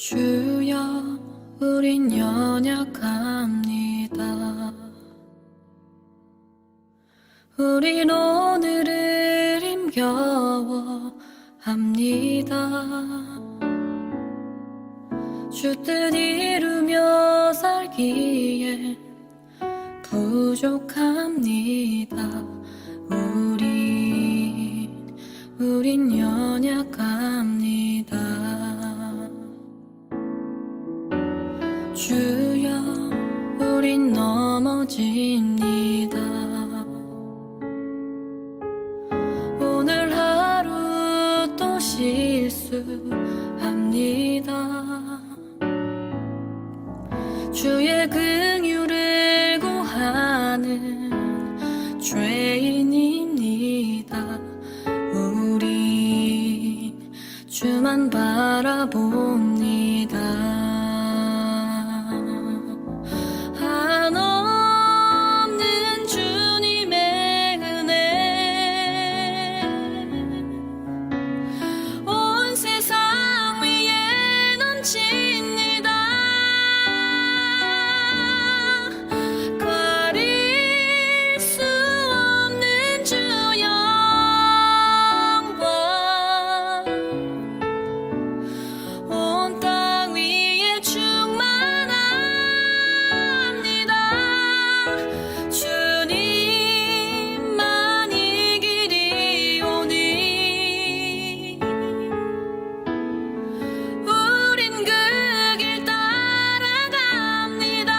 주여, 우린 연약합니다. 우린 오늘을 힘겨워합니다. 주 뜻 이루며 살기에 부족합니다. 우린 연약합니다. 주여, 우린 넘어집니다. 오늘 하루 또 실수합니다. 주의 긍휼을 구하는 죄인입니다. 우린 주만 바라봅니다. 한없는 주님의 은혜 온 세상 위에 넘칩니다. 가릴 수 없는 주 영광 온 땅 위에 충만합니다. 주님만이 길이 오니 우린 그 길 따라갑니다.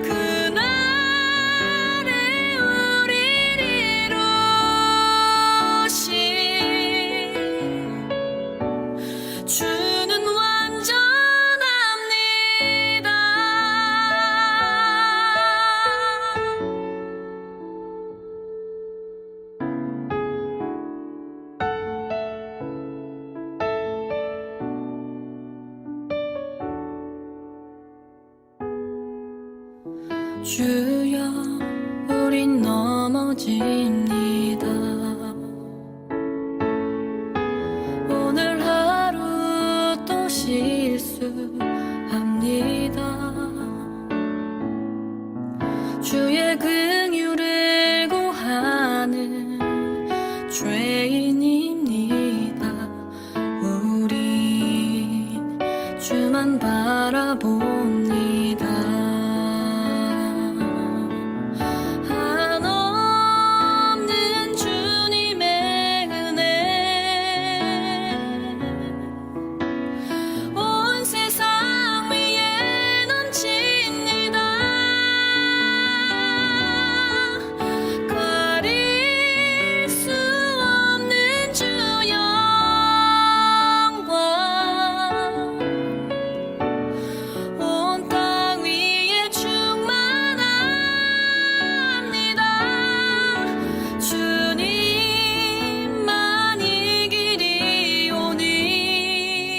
그날에 우릴 이루신 주는 완전합니다. 주여, 우린 넘어집니다. 오늘 하루 또 실수합니다. 주의 긍휼을 구하는 죄인입니다. 우린 주만 바라봅니다. 한없는 주님의 은혜 온 세상 위에 넘칩니다. 가릴 수 없는 주 영광 온 땅 위에 충만합니다. 주님만이 길이 오니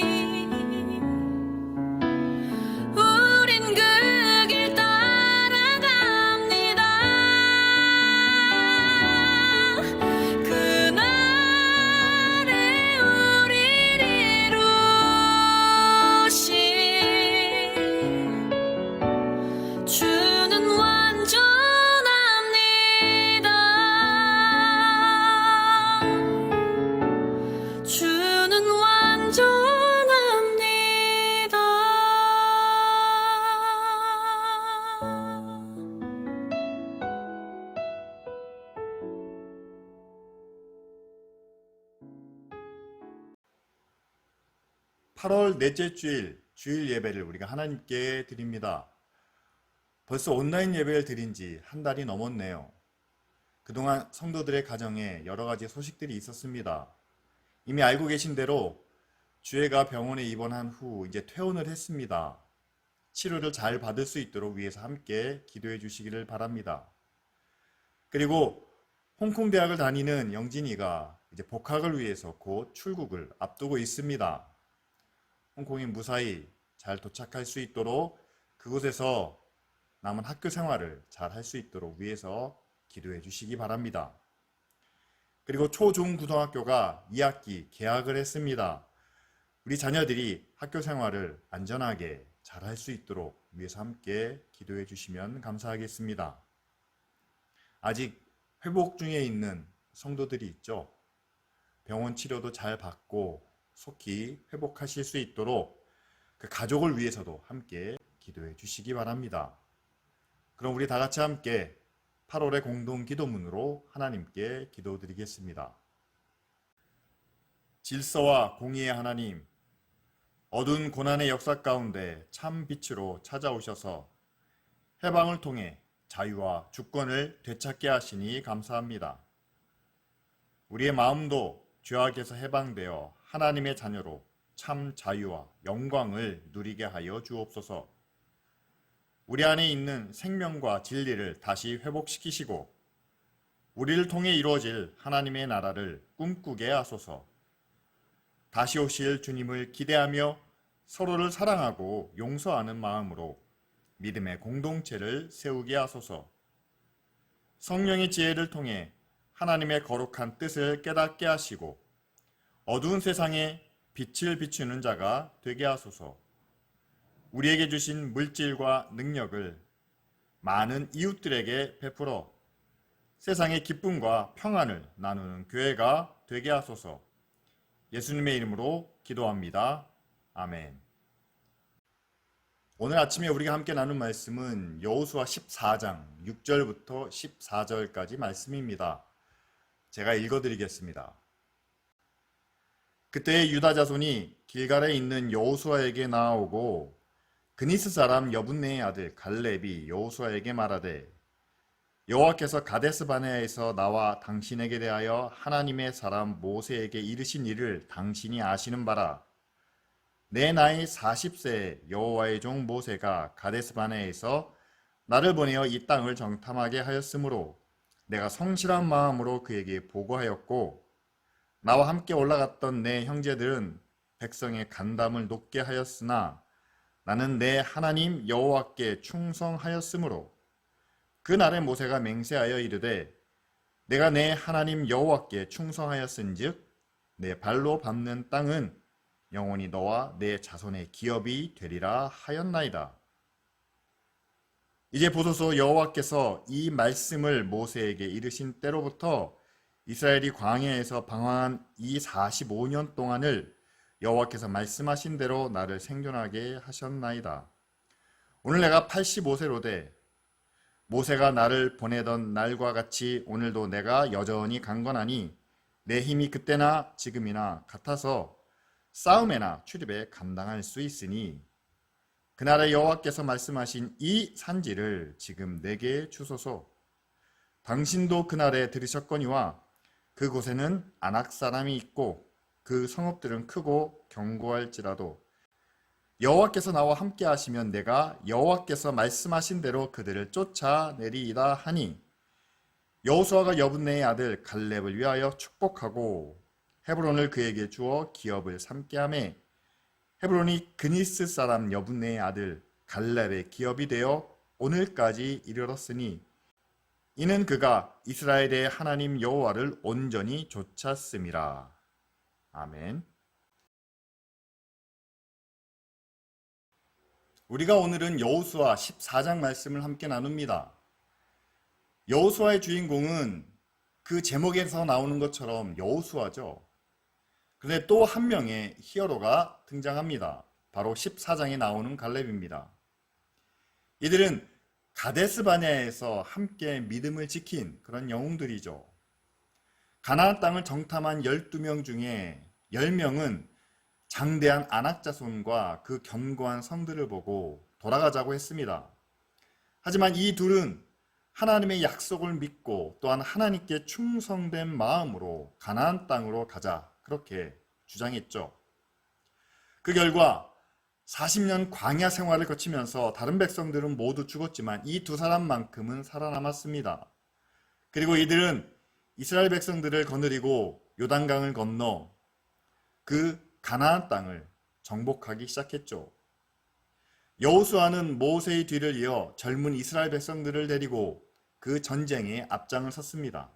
우린 그 길 따라갑니다. 그날에 우릴 이루신 주는 완전합니다. 주는 완전합니다. (8월) 넷째 주일 예배를 우리가 하나님께 드립니다. 벌써 온라인 예배를 드린 지 한 달이 넘었네요. 그동안 성도들의 가정에 여러 가지 소식들이 있었습니다. 이미 알고 계신 대로 주애가 병원에 입원한 후 이제 퇴원을 했습니다. 치료를 잘 받을 수 있도록 위해서 함께 기도해 주시기를 바랍니다. 그리고 홍콩 대학을 다니는 영진이가 이제 복학을 위해서 곧 출국을 앞두고 있습니다. 홍콩에 무사히 잘 도착할 수 있도록 그곳에서 남은 학교 생활을 잘 할 수 있도록 위해서 기도해 주시기 바랍니다. 그리고 초중고등학교가 2학기 개학을 했습니다. 우리 자녀들이 학교 생활을 안전하게 잘 할 수 있도록 위해서 함께 기도해 주시면 감사하겠습니다. 아직 회복 중에 있는 성도들이 있죠. 병원 치료도 잘 받고 속히 회복하실 수 있도록 그 가족을 위해서도 함께 기도해 주시기 바랍니다. 그럼 우리 다 같이 함께 8월의 공동 기도문으로 하나님께 기도드리겠습니다. 질서와 공의의 하나님, 어두운 고난의 역사 가운데 참 빛으로 찾아오셔서 해방을 통해 자유와 주권을 되찾게 하시니 감사합니다. 우리의 마음도 죄악에서 해방되어 하나님의 자녀로 참 자유와 영광을 누리게 하여 주옵소서. 우리 안에 있는 생명과 진리를 다시 회복시키시고 우리를 통해 이루어질 하나님의 나라를 꿈꾸게 하소서. 다시 오실 주님을 기대하며 서로를 사랑하고 용서하는 마음으로 믿음의 공동체를 세우게 하소서. 성령의 지혜를 통해 하나님의 거룩한 뜻을 깨닫게 하시고 어두운 세상에 빛을 비추는 자가 되게 하소서. 우리에게 주신 물질과 능력을 많은 이웃들에게 베풀어 세상의 기쁨과 평안을 나누는 교회가 되게 하소서. 예수님의 이름으로 기도합니다. 아멘. 오늘 아침에 우리가 함께 나눈 말씀은 여호수아 14장 6절부터 14절까지 말씀입니다. 제가 읽어드리겠습니다. 그때 유다 자손이 길갈에 있는 여호수아에게 나아오고 그니스 사람 여분네의 아들 갈렙이 여호수아에게 말하되 여호와께서 가데스 바네아에서 나와 당신에게 대하여 하나님의 사람 모세에게 이르신 일을 당신이 아시는 바라. 내 나이 40세에 여호와의 종 모세가 가데스 바네아에서 나를 보내어 이 땅을 정탐하게 하였으므로 내가 성실한 마음으로 그에게 보고하였고 나와 함께 올라갔던 내 형제들은 백성의 간담을 높게 하였으나 나는 내 하나님 여호와께 충성하였으므로 그날에 모세가 맹세하여 이르되 내가 내 하나님 여호와께 충성하였은즉 내 발로 밟는 땅은 영원히 너와 내 자손의 기업이 되리라 하였나이다. 이제 보소서 여호와께서 이 말씀을 모세에게 이르신 때로부터 이스라엘이 광야에서 방황한 이 45년 동안을 여호와께서 말씀하신 대로 나를 생존하게 하셨나이다. 오늘 내가 85세로 돼 모세가 나를 보내던 날과 같이 오늘도 내가 여전히 강건하니 내 힘이 그때나 지금이나 같아서 싸움에나 출입에 감당할 수 있으니 그날에 여호와께서 말씀하신 이 산지를 지금 내게 주소서. 당신도 그날에 들으셨거니와 그곳에는 아낙 사람이 있고 그 성읍들은 크고 견고할지라도 여호와께서 나와 함께 하시면 내가 여호와께서 말씀하신 대로 그들을 쫓아내리이다 하니 여호수아가 여분네의 아들 갈렙을 위하여 축복하고 헤브론을 그에게 주어 기업을 삼게 하매 헤브론이 그니스 사람 여분네의 아들 갈렙의 기업이 되어 오늘까지 이르렀으니 이는 그가 이스라엘의 하나님 여호와를 온전히 좇았음이라. 아멘. 우리가 오늘은 여호수아 14장 말씀을 함께 나눕니다. 여호수아의 주인공은 그 제목에서 나오는 것처럼 여호수아죠. 그런데 또 한 명의 히어로가 등장합니다. 바로 14장에 나오는 갈렙입니다. 이들은 가데스 바네아에서 함께 믿음을 지킨 그런 영웅들이죠. 가나안 땅을 정탐한 12명 중에 10명은 장대한 아낙 자손과 그 견고한 성들을 보고 돌아가자고 했습니다. 하지만 이 둘은 하나님의 약속을 믿고 또한 하나님께 충성된 마음으로 가나안 땅으로 가자 그렇게 주장했죠. 그 결과 40년 광야 생활을 거치면서 다른 백성들은 모두 죽었지만 이 두 사람만큼은 살아남았습니다. 그리고 이들은 이스라엘 백성들을 거느리고 요단강을 건너 그 가나안 땅을 정복하기 시작했죠. 여호수아는 모세의 뒤를 이어 젊은 이스라엘 백성들을 데리고 그 전쟁에 앞장을 섰습니다.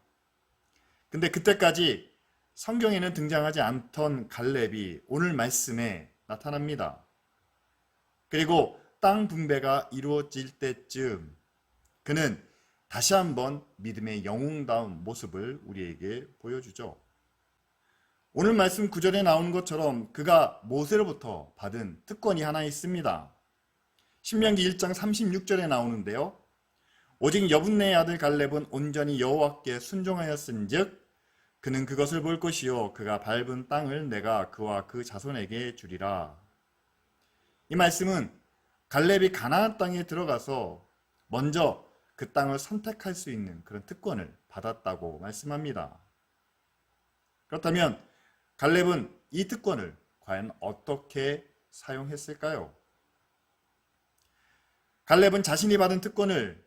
근데 그때까지 성경에는 등장하지 않던 갈렙이 오늘 말씀에 나타납니다. 그리고 땅 분배가 이루어질 때쯤 그는 다시 한번 믿음의 영웅다운 모습을 우리에게 보여주죠. 오늘 말씀 9절에 나오는 것처럼 그가 모세로부터 받은 특권이 하나 있습니다. 신명기 1장 36절에 나오는데요. 오직 여분네의 아들 갈렙은 온전히 여호와께 순종하였은즉 그는 그것을 볼 것이요 그가 밟은 땅을 내가 그와 그 자손에게 주리라. 이 말씀은 갈렙이 가나안 땅에 들어가서 먼저 그 땅을 선택할 수 있는 그런 특권을 받았다고 말씀합니다. 그렇다면 갈렙은 이 특권을 과연 어떻게 사용했을까요? 갈렙은 자신이 받은 특권을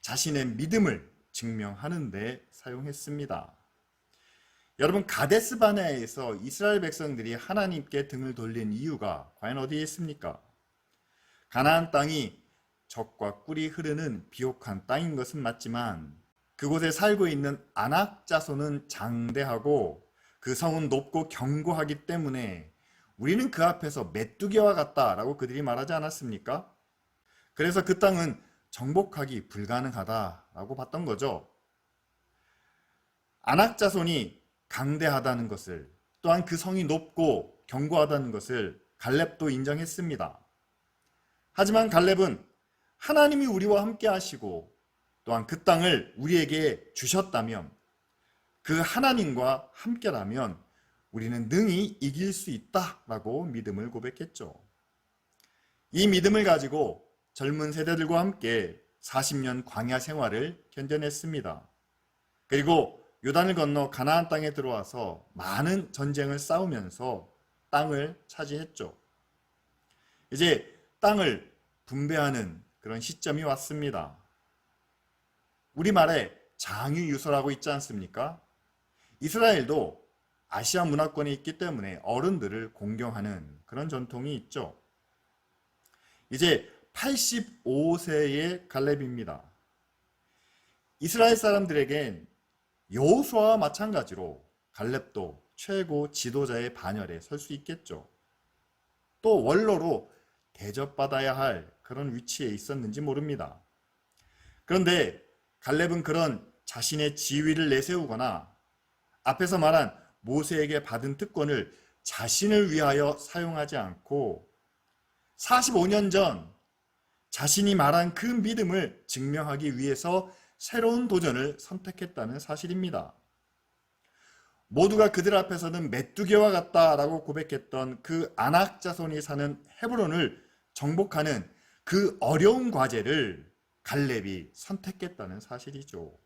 자신의 믿음을 증명하는 데 사용했습니다. 여러분, 가데스 바네아에서 이스라엘 백성들이 하나님께 등을 돌린 이유가 과연 어디에 있습니까? 가나안 땅이 적과 꿀이 흐르는 비옥한 땅인 것은 맞지만 그곳에 살고 있는 아낙 자손은 장대하고 그 성은 높고 견고하기 때문에 우리는 그 앞에서 메뚜기와 같다라고 그들이 말하지 않았습니까? 그래서 그 땅은 정복하기 불가능하다라고 봤던 거죠. 아낙 자손이 강대하다는 것을, 또한 그 성이 높고 견고하다는 것을 갈렙도 인정했습니다. 하지만 갈렙은 하나님이 우리와 함께 하시고 또한 그 땅을 우리에게 주셨다면, 그 하나님과 함께라면 우리는 능히 이길 수 있다라고 믿음을 고백했죠. 이 믿음을 가지고 젊은 세대들과 함께 40년 광야 생활을 견뎌냈습니다. 그리고 요단을 건너 가나안 땅에 들어와서 많은 전쟁을 싸우면서 땅을 차지했죠. 이제 땅을 분배하는 그런 시점이 왔습니다. 우리말에 장유유서라고 있지 않습니까? 이스라엘도 아시아 문화권에 있기 때문에 어른들을 공경하는 그런 전통이 있죠. 이제 85세의 갈렙입니다. 이스라엘 사람들에겐 여호수아와 마찬가지로 갈렙도 최고 지도자의 반열에 설 수 있겠죠. 또 원로로 대접받아야 할 그런 위치에 있었는지 모릅니다. 그런데 갈렙은 그런 자신의 지위를 내세우거나 앞에서 말한 모세에게 받은 특권을 자신을 위하여 사용하지 않고 45년 전 자신이 말한 그 믿음을 증명하기 위해서 새로운 도전을 선택했다는 사실입니다. 모두가 그들 앞에서는 메뚜기와 같다라고 고백했던 그 아낙 자손이 사는 헤브론을 정복하는 그 어려운 과제를 갈렙이 선택했다는 사실이죠.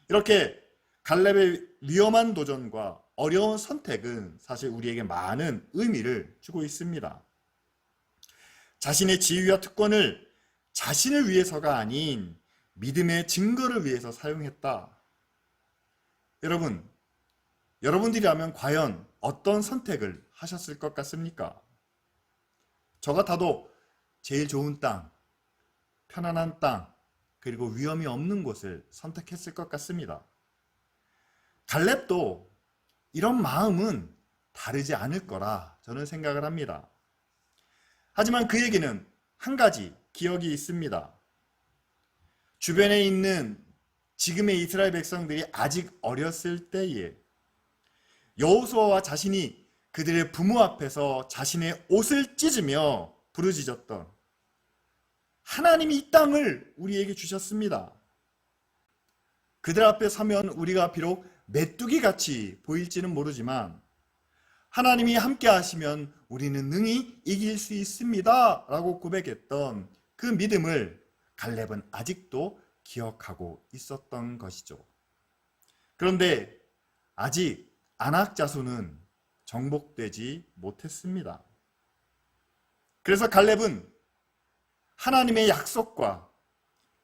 이렇게 갈렙의 위험한 도전과 어려운 선택은 사실 우리에게 많은 의미를 주고 있습니다. 자신의 지위와 특권을 자신을 위해서가 아닌 믿음의 증거를 위해서 사용했다. 여러분, 여러분들이라면 과연 어떤 선택을 하셨을 것 같습니까? 저 같아도 제일 좋은 땅, 편안한 땅, 그리고 위험이 없는 곳을 선택했을 것 같습니다. 갈렙도 이런 마음은 다르지 않을 거라 저는 생각을 합니다. 하지만 그에게는 한 가지 기억이 있습니다. 주변에 있는 지금의 이스라엘 백성들이 아직 어렸을 때에 여호수아와 자신이 그들의 부모 앞에서 자신의 옷을 찢으며 부르짖었던 하나님이 이 땅을 우리에게 주셨습니다. 그들 앞에 서면 우리가 비록 메뚜기같이 보일지는 모르지만 하나님이 함께 하시면 우리는 능히 이길 수 있습니다 라고 고백했던 그 믿음을 갈렙은 아직도 기억하고 있었던 것이죠. 그런데 아직 아낙 자손은 정복되지 못했습니다. 그래서 갈렙은 하나님의 약속과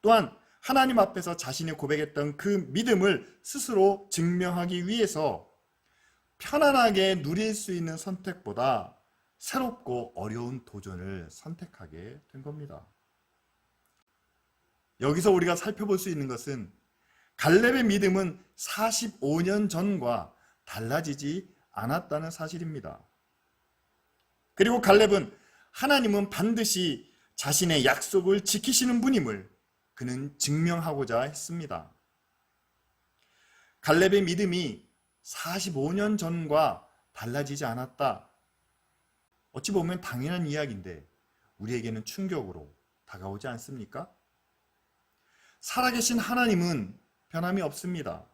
또한 하나님 앞에서 자신이 고백했던 그 믿음을 스스로 증명하기 위해서 편안하게 누릴 수 있는 선택보다 새롭고 어려운 도전을 선택하게 된 겁니다. 여기서 우리가 살펴볼 수 있는 것은 갈렙의 믿음은 45년 전과 달라지지 않았다는 사실입니다. 그리고 갈렙은 하나님은 반드시 자신의 약속을 지키시는 분임을 그는 증명하고자 했습니다. 갈렙의 믿음이 45년 전과 달라지지 않았다. 어찌 보면 당연한 이야기인데 우리에게는 충격으로 다가오지 않습니까? 살아계신 하나님은 변함이 없습니다.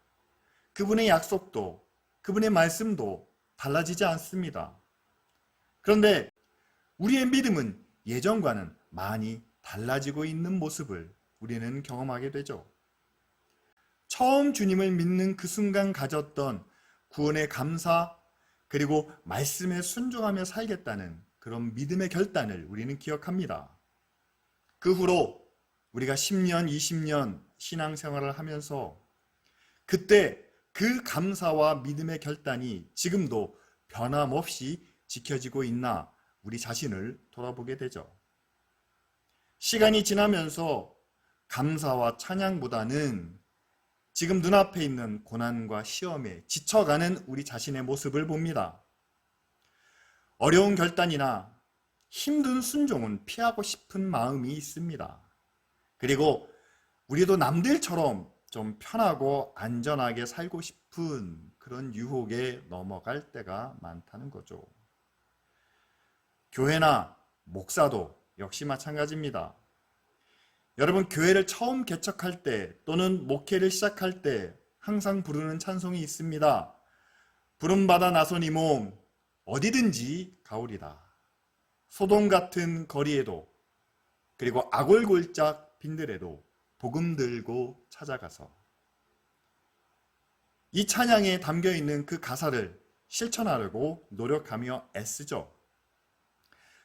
그분의 약속도, 그분의 말씀도 달라지지 않습니다. 그런데 우리의 믿음은 예전과는 많이 달라지고 있는 모습을 우리는 경험하게 되죠. 처음 주님을 믿는 그 순간 가졌던 구원의 감사, 그리고 말씀에 순종하며 살겠다는 그런 믿음의 결단을 우리는 기억합니다. 그 후로 우리가 10년, 20년 신앙생활을 하면서 그때 그 감사와 믿음의 결단이 지금도 변함없이 지켜지고 있나 우리 자신을 돌아보게 되죠. 시간이 지나면서 감사와 찬양보다는 지금 눈앞에 있는 고난과 시험에 지쳐가는 우리 자신의 모습을 봅니다. 어려운 결단이나 힘든 순종은 피하고 싶은 마음이 있습니다. 그리고 우리도 남들처럼 좀 편하고 안전하게 살고 싶은 그런 유혹에 넘어갈 때가 많다는 거죠. 교회나 목사도 역시 마찬가지입니다. 여러분, 교회를 처음 개척할 때 또는 목회를 시작할 때 항상 부르는 찬송이 있습니다. 부름받아 나선 이 몸 어디든지 가오리다. 소돔 같은 거리에도, 그리고 아골골짝 빈들에도 복음 들고 찾아가서, 이 찬양에 담겨있는 그 가사를 실천하려고 노력하며 애쓰죠.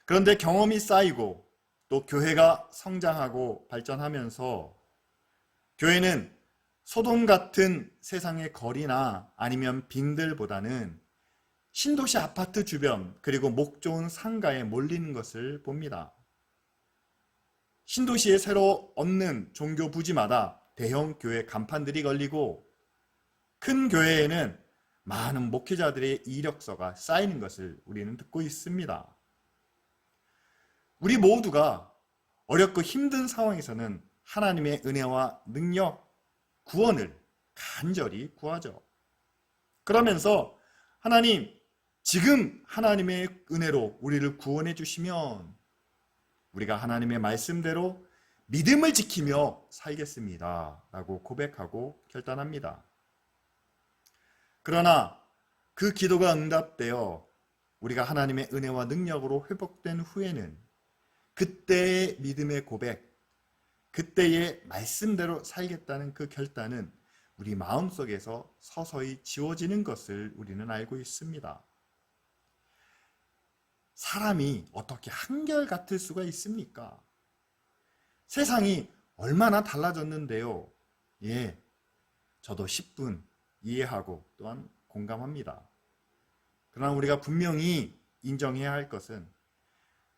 그런데 경험이 쌓이고 또 교회가 성장하고 발전하면서 교회는 소돔 같은 세상의 거리나 아니면 빈들보다는 신도시 아파트 주변, 그리고 목 좋은 상가에 몰리는 것을 봅니다. 신도시에 새로 얻는 종교 부지마다 대형 교회 간판들이 걸리고 큰 교회에는 많은 목회자들의 이력서가 쌓이는 것을 우리는 듣고 있습니다. 우리 모두가 어렵고 힘든 상황에서는 하나님의 은혜와 능력, 구원을 간절히 구하죠. 그러면서 하나님, 지금 하나님의 은혜로 우리를 구원해 주시면 우리가 하나님의 말씀대로 믿음을 지키며 살겠습니다 라고 고백하고 결단합니다. 그러나 그 기도가 응답되어 우리가 하나님의 은혜와 능력으로 회복된 후에는 그때의 믿음의 고백, 그때의 말씀대로 살겠다는 그 결단은 우리 마음속에서 서서히 지워지는 것을 우리는 알고 있습니다. 사람이 어떻게 한결같을 수가 있습니까? 세상이 얼마나 달라졌는데요. 예, 저도 10분 이해하고 또한 공감합니다. 그러나 우리가 분명히 인정해야 할 것은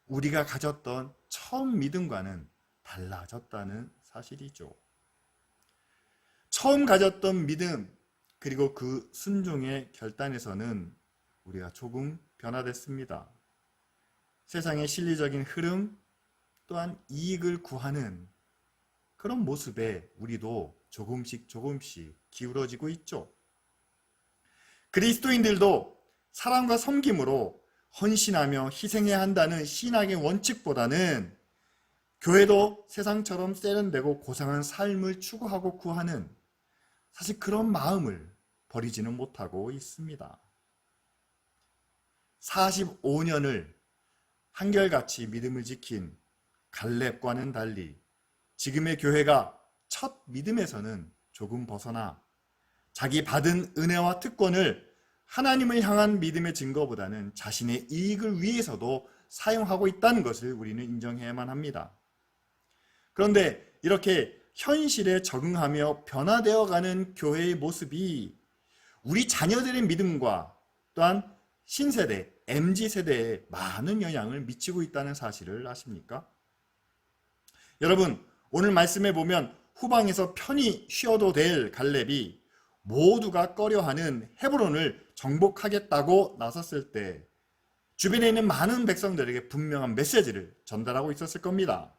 우리가 가졌던 처음 믿음과는 달라졌다는 사실이죠. 처음 가졌던 믿음, 그리고 그 순종의 결단에서는 우리가 조금 변화됐습니다. 세상의 실리적인 흐름 또한 이익을 구하는 그런 모습에 우리도 조금씩 기울어지고 있죠. 그리스도인들도 사랑과 섬김으로 헌신하며 희생해야 한다는 신학의 원칙보다는 교회도 세상처럼 세련되고 고상한 삶을 추구하고 구하는 사실 그런 마음을 버리지는 못하고 있습니다. 45년을 한결같이 믿음을 지킨 갈렙과는 달리 지금의 교회가 첫 믿음에서는 조금 벗어나 자기 받은 은혜와 특권을 하나님을 향한 믿음의 증거보다는 자신의 이익을 위해서도 사용하고 있다는 것을 우리는 인정해야만 합니다. 그런데 이렇게 현실에 적응하며 변화되어가는 교회의 모습이 우리 자녀들의 믿음과 또한 신세대, MZ세대에 많은 영향을 미치고 있다는 사실을 아십니까? 여러분, 오늘 말씀에 보면 후방에서 편히 쉬어도 될 갈렙이 모두가 꺼려하는 헤브론을 정복하겠다고 나섰을 때 주변에 있는 많은 백성들에게 분명한 메시지를 전달하고 있었을 겁니다.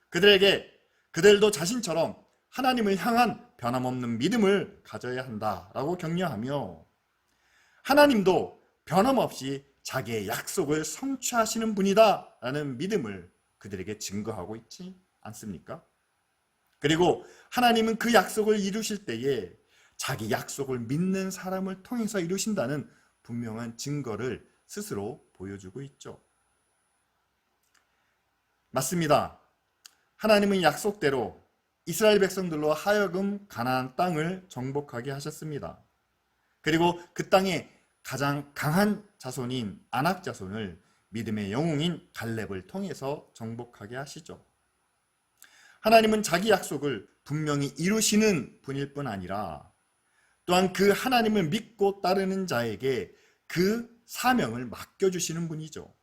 그들도 자신처럼 하나님을 향한 변함없는 믿음을 가져야 한다라고 격려하며 하나님도 변함없이 자기의 약속을 성취하시는 분이다라는 믿음을 그들에게 증거하고 있지 않습니까? 그리고 하나님은 그 약속을 이루실 때에 자기 약속을 믿는 사람을 통해서 이루신다는 분명한 증거를 스스로 보여주고 있죠. 맞습니다. 하나님은 약속대로 이스라엘 백성들로 하여금 가나안 땅을 정복하게 하셨습니다. 그리고 그 땅에 가장 강한 자손인 아낙 자손을 믿음의 영웅인 갈렙을 통해서 정복하게 하시죠. 하나님은 자기 약속을 분명히 이루시는 분일 뿐 아니라 또한 그 하나님을 믿고 따르는 자에게 그 사명을 맡겨주시는 분이죠.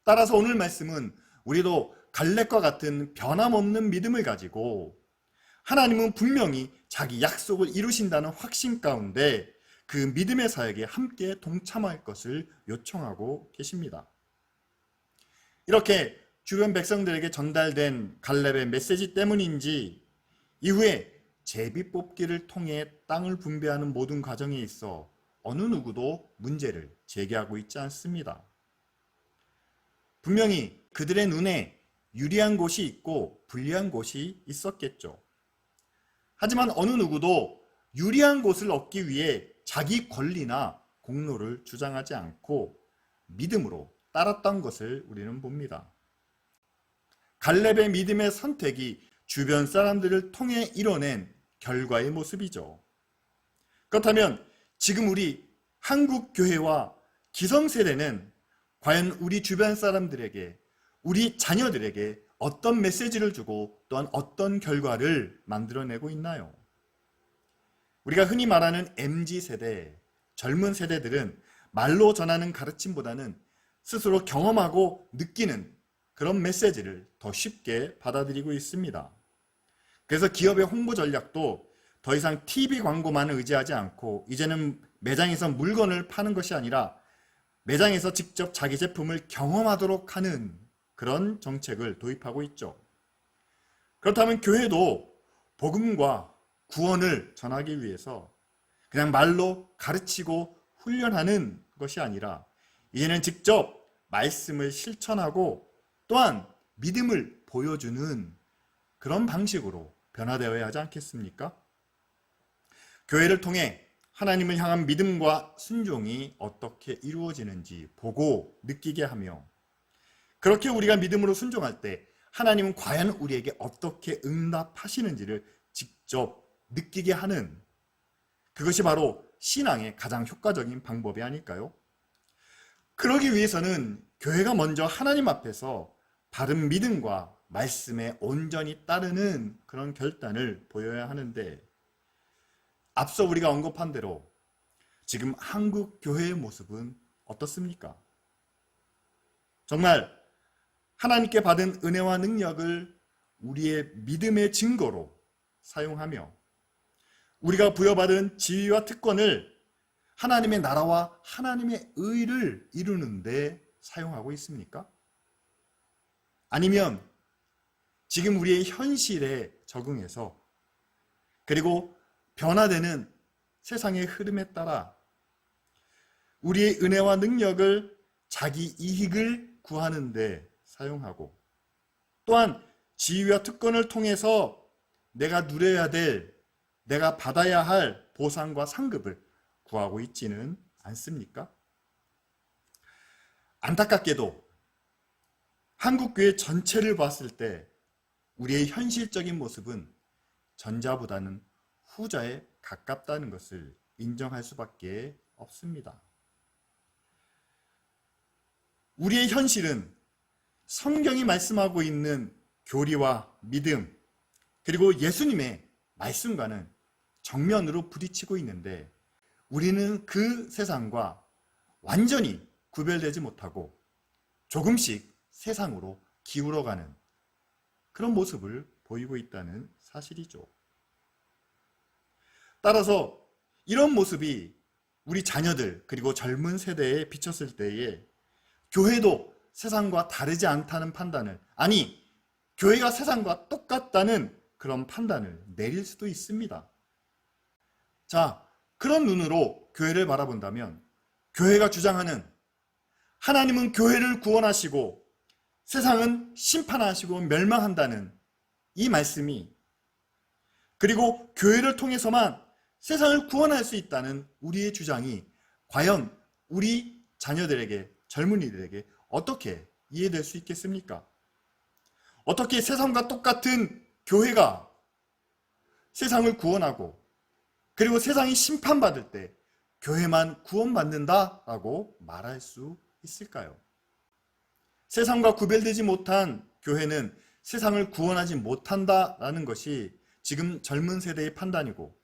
따라서 오늘 말씀은 우리도 갈렙과 같은 변함없는 믿음을 가지고 하나님은 분명히 자기 약속을 이루신다는 확신 가운데 그 믿음의 사역에 함께 동참할 것을 요청하고 계십니다. 이렇게 주변 백성들에게 전달된 갈렙의 메시지 때문인지 이후에 제비 뽑기를 통해 땅을 분배하는 모든 과정에 있어 어느 누구도 문제를 제기하고 있지 않습니다. 분명히 그들의 눈에 유리한 곳이 있고 불리한 곳이 있었겠죠. 하지만 어느 누구도 유리한 곳을 얻기 위해 자기 권리나 공로를 주장하지 않고 믿음으로 따랐던 것을 우리는 봅니다. 갈렙의 믿음의 선택이 주변 사람들을 통해 이뤄낸 결과의 모습이죠. 그렇다면 지금 우리 한국 교회와 기성세대는 과연 우리 주변 사람들에게, 우리 자녀들에게 어떤 메시지를 주고 또한 어떤 결과를 만들어내고 있나요? 우리가 흔히 말하는 MZ세대, 젊은 세대들은 말로 전하는 가르침보다는 스스로 경험하고 느끼는 그런 메시지를 더 쉽게 받아들이고 있습니다. 그래서 기업의 홍보 전략도 더 이상 TV 광고만 의지하지 않고 이제는 매장에서 물건을 파는 것이 아니라 매장에서 직접 자기 제품을 경험하도록 하는 그런 정책을 도입하고 있죠. 그렇다면 교회도 복음과 구원을 전하기 위해서 그냥 말로 가르치고 훈련하는 것이 아니라 이제는 직접 말씀을 실천하고 또한 믿음을 보여주는 그런 방식으로 변화되어야 하지 않겠습니까? 교회를 통해 하나님을 향한 믿음과 순종이 어떻게 이루어지는지 보고 느끼게 하며 그렇게 우리가 믿음으로 순종할 때 하나님은 과연 우리에게 어떻게 응답하시는지를 직접 느끼게 하는 그것이 바로 신앙의 가장 효과적인 방법이 아닐까요? 그러기 위해서는 교회가 먼저 하나님 앞에서 바른 믿음과 말씀에 온전히 따르는 그런 결단을 보여야 하는데 앞서 우리가 언급한 대로 지금 한국 교회의 모습은 어떻습니까? 정말 하나님께 받은 은혜와 능력을 우리의 믿음의 증거로 사용하며 우리가 부여받은 지위와 특권을 하나님의 나라와 하나님의 의를 이루는 데 사용하고 있습니까? 아니면 지금 우리의 현실에 적응해서 그리고 변화되는 세상의 흐름에 따라 우리의 은혜와 능력을 자기 이익을 구하는 데 사용하고 또한 지위와 특권을 통해서 내가 누려야 될, 내가 받아야 할 보상과 상급을 구하고 있지는 않습니까? 안타깝게도 한국교회 전체를 봤을 때 우리의 현실적인 모습은 전자보다는 후자에 가깝다는 것을 인정할 수밖에 없습니다. 우리의 현실은 성경이 말씀하고 있는 교리와 믿음 그리고 예수님의 말씀과는 정면으로 부딪히고 있는데 우리는 그 세상과 완전히 구별되지 못하고 조금씩 세상으로 기울어가는 그런 모습을 보이고 있다는 사실이죠. 따라서 이런 모습이 우리 자녀들 그리고 젊은 세대에 비쳤을 때에 교회도 세상과 다르지 않다는 판단을, 아니 교회가 세상과 똑같다는 그런 판단을 내릴 수도 있습니다. 자, 그런 눈으로 교회를 바라본다면 교회가 주장하는 하나님은 교회를 구원하시고 세상은 심판하시고 멸망한다는 이 말씀이, 그리고 교회를 통해서만 세상을 구원할 수 있다는 우리의 주장이 과연 우리 자녀들에게, 젊은이들에게 어떻게 이해될 수 있겠습니까? 어떻게 세상과 똑같은 교회가 세상을 구원하고 그리고 세상이 심판받을 때 교회만 구원받는다라고 말할 수 있을까요? 세상과 구별되지 못한 교회는 세상을 구원하지 못한다라는 것이 지금 젊은 세대의 판단이고,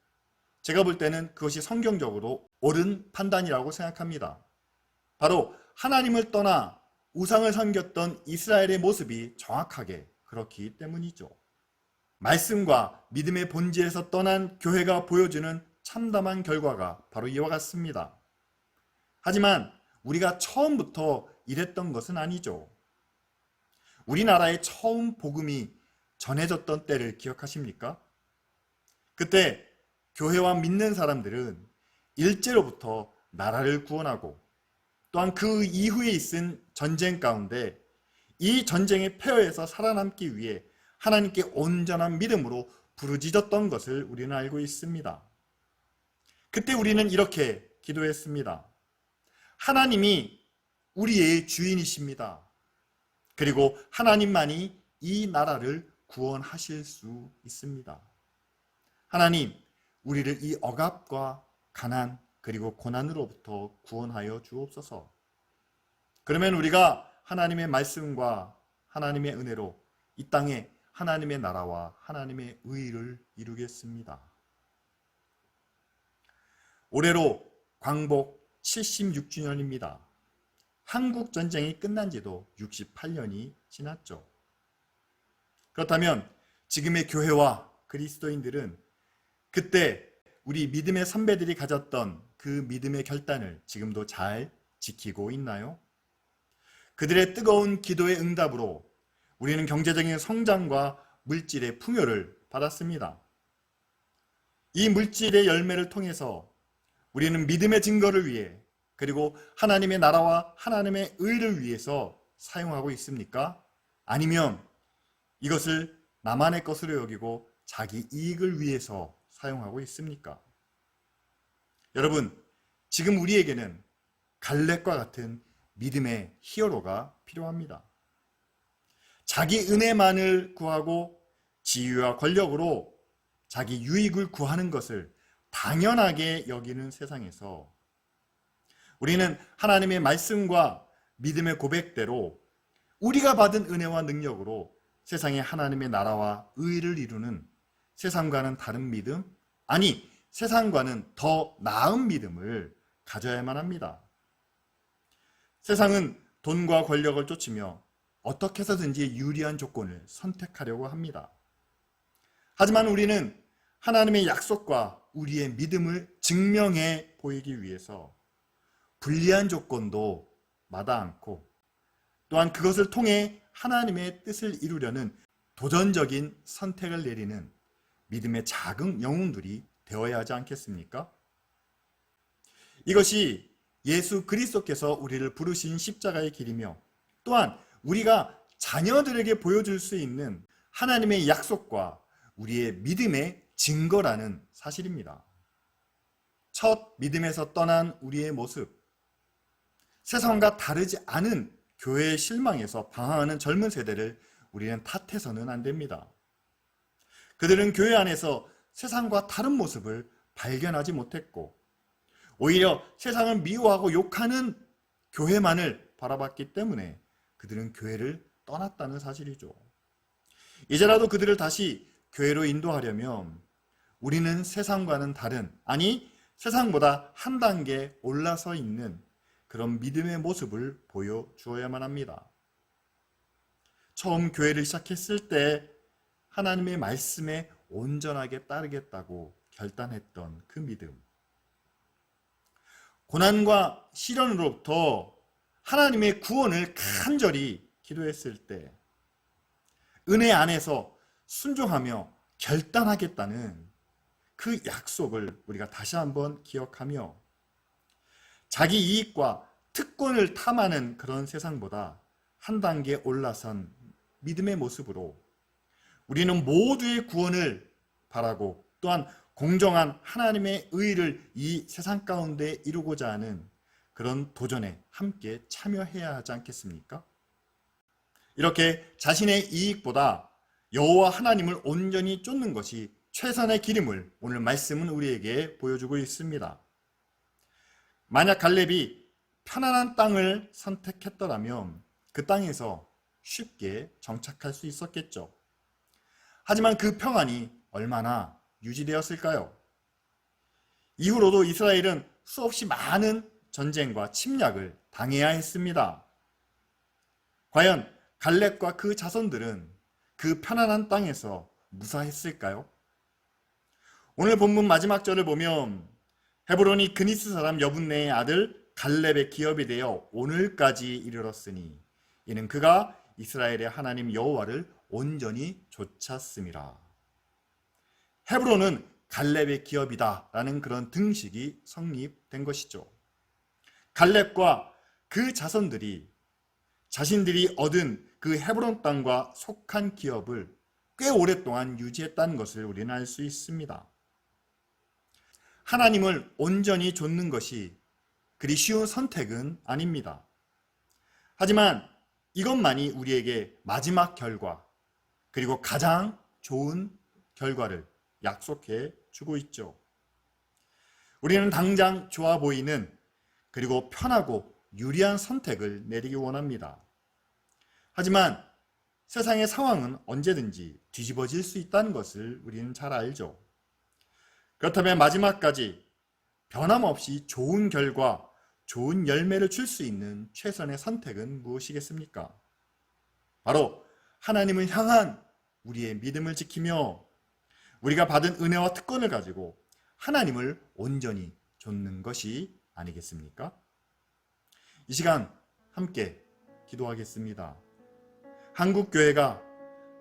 제가 볼 때는 그것이 성경적으로 옳은 판단이라고 생각합니다. 바로 하나님을 떠나 우상을 섬겼던 이스라엘의 모습이 정확하게 그렇기 때문이죠. 말씀과 믿음의 본질에서 떠난 교회가 보여주는 참담한 결과가 바로 이와 같습니다. 하지만 우리가 처음부터 이랬던 것은 아니죠. 우리나라에 처음 복음이 전해졌던 때를 기억하십니까? 그때 교회와 믿는 사람들은 일제로부터 나라를 구원하고 또한 그 이후에 있은 전쟁 가운데 이 전쟁의 폐허에서 살아남기 위해 하나님께 온전한 믿음으로 부르짖었던 것을 우리는 알고 있습니다. 그때 우리는 이렇게 기도했습니다. 하나님이 우리의 주인이십니다. 그리고 하나님만이 이 나라를 구원하실 수 있습니다. 하나님, 우리를 이 억압과 가난 그리고 고난으로부터 구원하여 주옵소서. 그러면 우리가 하나님의 말씀과 하나님의 은혜로 이 땅에 하나님의 나라와 하나님의 의를 이루겠습니다. 올해로 광복 76주년입니다. 한국 전쟁이 끝난 지도 68년이 지났죠. 그렇다면 지금의 교회와 그리스도인들은 그때 우리 믿음의 선배들이 가졌던 그 믿음의 결단을 지금도 잘 지키고 있나요? 그들의 뜨거운 기도의 응답으로 우리는 경제적인 성장과 물질의 풍요를 받았습니다. 이 물질의 열매를 통해서 우리는 믿음의 증거를 위해 그리고 하나님의 나라와 하나님의 의를 위해서 사용하고 있습니까? 아니면 이것을 나만의 것으로 여기고 자기 이익을 위해서 사용하고 있습니까? 여러분, 지금 우리에게는 갈렙과 같은 믿음의 히어로가 필요합니다. 자기 은혜만을 구하고 지위와 권력으로 자기 유익을 구하는 것을 당연하게 여기는 세상에서 우리는 하나님의 말씀과 믿음의 고백대로 우리가 받은 은혜와 능력으로 세상에 하나님의 나라와 의를 이루는 세상과는 다른 믿음, 아니 세상과는 더 나은 믿음을 가져야만 합니다. 세상은 돈과 권력을 쫓으며 어떻게 해서든지 유리한 조건을 선택하려고 합니다. 하지만 우리는 하나님의 약속과 우리의 믿음을 증명해 보이기 위해서 불리한 조건도 마다 않고 또한 그것을 통해 하나님의 뜻을 이루려는 도전적인 선택을 내리는 믿음의 작은 영웅들이 되어야 하지 않겠습니까? 이것이 예수 그리스도께서 우리를 부르신 십자가의 길이며 또한 우리가 자녀들에게 보여줄 수 있는 하나님의 약속과 우리의 믿음의 증거라는 사실입니다. 첫 믿음에서 떠난 우리의 모습, 세상과 다르지 않은 교회의 실망에서 방황하는 젊은 세대를 우리는 탓해서는 안 됩니다. 그들은 교회 안에서 세상과 다른 모습을 발견하지 못했고 오히려 세상을 미워하고 욕하는 교회만을 바라봤기 때문에 그들은 교회를 떠났다는 사실이죠. 이제라도 그들을 다시 교회로 인도하려면 우리는 세상과는 다른, 아니 세상보다 한 단계 올라서 있는 그런 믿음의 모습을 보여주어야만 합니다. 처음 교회를 시작했을 때 하나님의 말씀에 온전하게 따르겠다고 결단했던 그 믿음. 고난과 시련으로부터 하나님의 구원을 간절히 기도했을 때 은혜 안에서 순종하며 결단하겠다는 그 약속을 우리가 다시 한번 기억하며 자기 이익과 특권을 탐하는 그런 세상보다 한 단계 올라선 믿음의 모습으로 우리는 모두의 구원을 바라고 또한 공정한 하나님의 의를 이 세상 가운데 이루고자 하는 그런 도전에 함께 참여해야 하지 않겠습니까? 이렇게 자신의 이익보다 여호와 하나님을 온전히 쫓는 것이 최선의 길임을 오늘 말씀은 우리에게 보여주고 있습니다. 만약 갈렙이 편안한 땅을 선택했더라면 그 땅에서 쉽게 정착할 수 있었겠죠. 하지만 그 평안이 얼마나 유지되었을까요? 이후로도 이스라엘은 수없이 많은 전쟁과 침략을 당해야 했습니다. 과연 갈렙과 그 자손들은 그 편안한 땅에서 무사했을까요? 오늘 본문 마지막 절을 보면 헤브론이 그니스 사람 여분네의 아들 갈렙의 기업이 되어 오늘까지 이르렀으니 이는 그가 이스라엘의 하나님 여호와를 온전히 좇았음이라. 헤브론은 갈렙의 기업이다 라는 그런 등식이 성립된 것이죠. 갈렙과 그 자손들이 자신들이 얻은 그 헤브론 땅과 속한 기업을 꽤 오랫동안 유지했다는 것을 우리는 알 수 있습니다. 하나님을 온전히 좇는 것이 그리 쉬운 선택은 아닙니다. 하지만 이것만이 우리에게 마지막 결과 그리고 가장 좋은 결과를 약속해 주고 있죠. 우리는 당장 좋아 보이는 그리고 편하고 유리한 선택을 내리기 원합니다. 하지만 세상의 상황은 언제든지 뒤집어질 수 있다는 것을 우리는 잘 알죠. 그렇다면 마지막까지 변함없이 좋은 결과, 좋은 열매를 줄 수 있는 최선의 선택은 무엇이겠습니까? 바로 하나님을 향한 우리의 믿음을 지키며 우리가 받은 은혜와 특권을 가지고 하나님을 온전히 좇는 것이 아니겠습니까? 이 시간 함께 기도하겠습니다. 한국교회가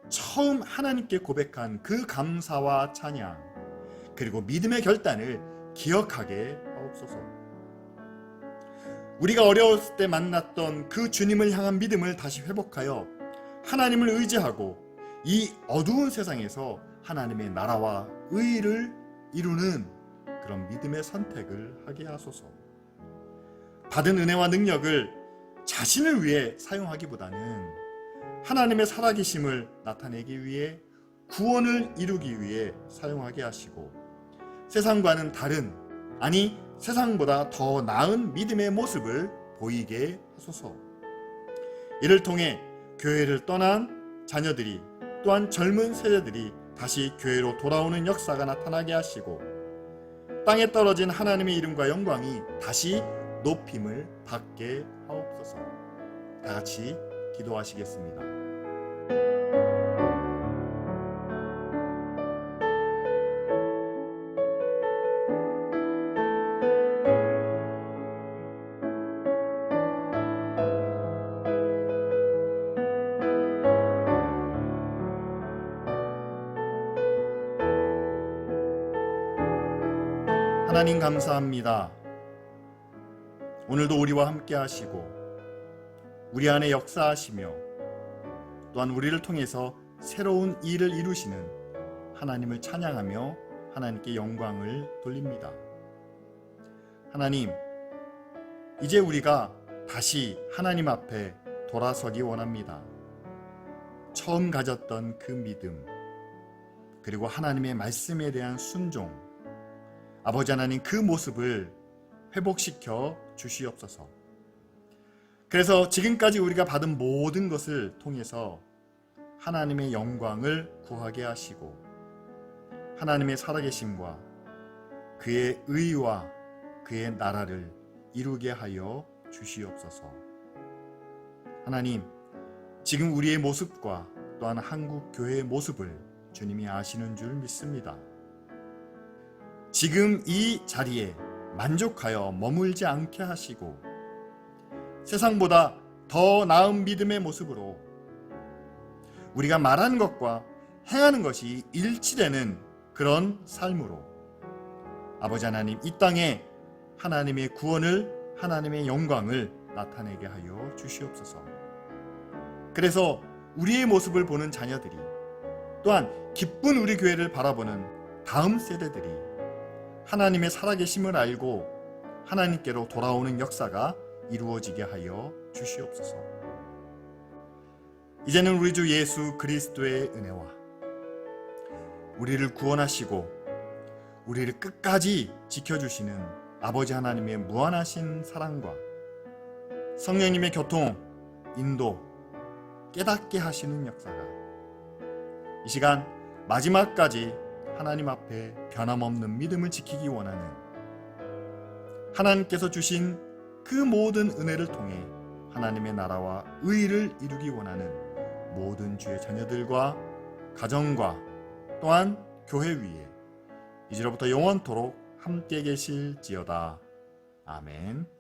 처음 하나님께 고백한 그 감사와 찬양 그리고 믿음의 결단을 기억하게 하옵소서. 우리가 어려웠을 때 만났던 그 주님을 향한 믿음을 다시 회복하여 하나님을 의지하고 이 어두운 세상에서 하나님의 나라와 의를 이루는 그런 믿음의 선택을 하게 하소서. 받은 은혜와 능력을 자신을 위해 사용하기보다는 하나님의 살아계심을 나타내기 위해 구원을 이루기 위해 사용하게 하시고 세상과는 다른, 아니 세상보다 더 나은 믿음의 모습을 보이게 하소서. 이를 통해 교회를 떠난 자녀들이 또한 젊은 세대들이 다시 교회로 돌아오는 역사가 나타나게 하시고 땅에 떨어진 하나님의 이름과 영광이 다시 높임을 받게 하옵소서. 다 같이 기도하시겠습니다. 하나님 감사합니다. 오늘도 우리와 함께 하시고 우리 안에 역사하시며 또한 우리를 통해서 새로운 일을 이루시는 하나님을 찬양하며 하나님께 영광을 돌립니다. 하나님, 이제 우리가 다시 하나님 앞에 돌아서기 원합니다. 처음 가졌던 그 믿음, 그리고 하나님의 말씀에 대한 순종, 아버지 하나님 그 모습을 회복시켜 주시옵소서. 그래서 지금까지 우리가 받은 모든 것을 통해서 하나님의 영광을 구하게 하시고 하나님의 살아계심과 그의 의와 그의 나라를 이루게 하여 주시옵소서. 하나님, 지금 우리의 모습과 또한 한국 교회의 모습을 주님이 아시는 줄 믿습니다. 지금 이 자리에 만족하여 머물지 않게 하시고 세상보다 더 나은 믿음의 모습으로 우리가 말하는 것과 행하는 것이 일치되는 그런 삶으로 아버지 하나님 이 땅에 하나님의 구원을 하나님의 영광을 나타내게 하여 주시옵소서. 그래서 우리의 모습을 보는 자녀들이 또한 기쁜 우리 교회를 바라보는 다음 세대들이 하나님의 살아계심을 알고 하나님께로 돌아오는 역사가 이루어지게 하여 주시옵소서. 이제는 우리 주 예수 그리스도의 은혜와 우리를 구원하시고 우리를 끝까지 지켜주시는 아버지 하나님의 무한하신 사랑과 성령님의 교통, 인도, 깨닫게 하시는 역사가 이 시간 마지막까지 하나님 앞에 변함없는 믿음을 지키기 원하는 하나님께서 주신 그 모든 은혜를 통해 하나님의 나라와 의를 이루기 원하는 모든 주의 자녀들과 가정과 또한 교회 위에 이제로부터 영원토록 함께 계실지어다. 아멘.